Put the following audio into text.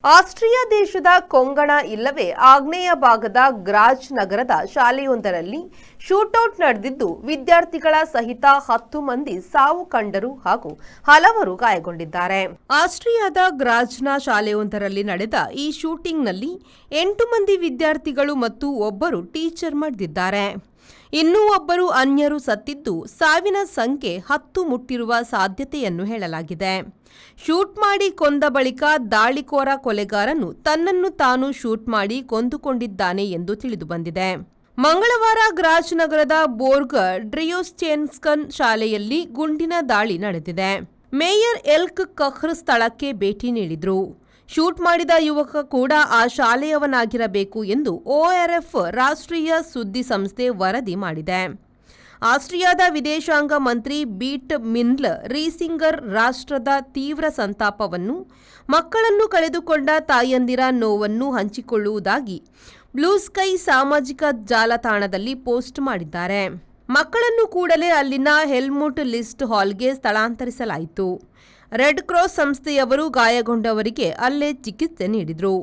Austria ದೇಶದ ಕೊಂಗಣ ಇಲ್ಲವೇ ಆಗ್ನೇಯ ಭಾಗದ ಗ್ರಾಜ್ ನಗರದ ಶಾಲೆಯೊಂದರಲ್ಲಿ ಶೂಟೌಟ್ ನಡೆದಿದ್ದು ವಿದ್ಯಾರ್ಥಿಗಳ ಸಹಿತ 10 ಮಂದಿ ಸಾವು ಕಂಡರು ಹಾಗೂ ಹಲವರು ಗಾಯಗೊಂಡಿದ್ದಾರೆ. ಆಸ್ಟ್ರಿಯಾದ ಗ್ರಾಜ್ನ ಶಾಲೆಯೊಂದರಲ್ಲಿ ನಡೆದ ಈ ಶೂಟಿಂಗ್ನಲ್ಲಿ 8 ಮಂದಿ ವಿದ್ಯಾರ್ಥಿಗಳು ಮತ್ತು ಒಬ್ಬರು ಟೀಚರ್ ಮಡಿದಿದ್ದಾರೆ. ಇನ್ನೂ ಒಬ್ಬರು ಅನ್ಯರು ಸತ್ತಿದ್ದು ಸಾವಿನ ಸಂಖ್ಯೆ 10 ಮುಟ್ಟಿರುವ ಸಾಧ್ಯತೆಯನ್ನು ಹೇಳಲಾಗಿದೆ. ಶೂಟ್ ಮಾಡಿ ಕೊಂದ ಬಳಿಕ ದಾಳಿಕೋರ ಕೊಲೆಗಾರನು ತನ್ನನ್ನು ತಾನು ಶೂಟ್ ಮಾಡಿ ಕೊಂದುಕೊಂಡಿದ್ದಾನೆ ಎಂದು ತಿಳಿದುಬಂದಿದೆ. ಮಂಗಳವಾರ ಗ್ರಾಜ್ ನಗರದ ಬೋರ್ಗ್ ಡ್ರಿಯೋಸ್ಚೆನ್ಸ್ಕನ್ ಶಾಲೆಯಲ್ಲಿ ಗುಂಡಿನ ದಾಳಿ ನಡೆದಿದೆ. ಮೇಯರ್ ಎಲ್ಕ್ ಕಹ್ರ್ ಸ್ಥಳಕ್ಕೆ ಭೇಟಿ ನೀಡಿದ್ರು. ಶೂಟ್ ಮಾಡಿದ ಯುವಕ ಕೂಡ ಆ ಶಾಲೆಯವನಾಗಿರಬೇಕು ಎಂದು ORF ರಾಷ್ಟ್ರೀಯ ಸುದ್ದಿ ಸಂಸ್ಥೆ ವರದಿ ಮಾಡಿದೆ. ಆಸ್ಟ್ರಿಯಾದ ವಿದೇಶಾಂಗ ಮಂತ್ರಿ ಬೀಟ್ ಮಿನ್ಲ್ ರೀಸಿಂಗರ್ ರಾಷ್ಟ್ರದ ತೀವ್ರ ಸಂತಾಪವನ್ನು, ಮಕ್ಕಳನ್ನು ಕಳೆದುಕೊಂಡ ತಾಯಂದಿರ ನೋವನ್ನು ಹಂಚಿಕೊಳ್ಳುವುದಾಗಿ ಬ್ಲೂ ಸ್ಕೈ ಸಾಮಾಜಿಕ ಜಾಲತಾಣದಲ್ಲಿ ಪೋಸ್ಟ್ ಮಾಡಿದ್ದಾರೆ. ಮಕ್ಕಳನ್ನು ಕೂಡಲೇ ಅಲ್ಲಿನ ಹೆಲ್ಮುಟ್ ಲಿಸ್ಟ್ ಹಾಲ್ಗೆ ಸ್ಥಳಾಂತರಿಸಲಾಯಿತು. ರೆಡ್ ಕ್ರಾಸ್ ಸಂಸ್ಥೆಯವರು ಗಾಯಗೊಂಡವರಿಗೆ ಅಲ್ಲೇ ಚಿಕಿತ್ಸೆ ನೀಡಿದರು.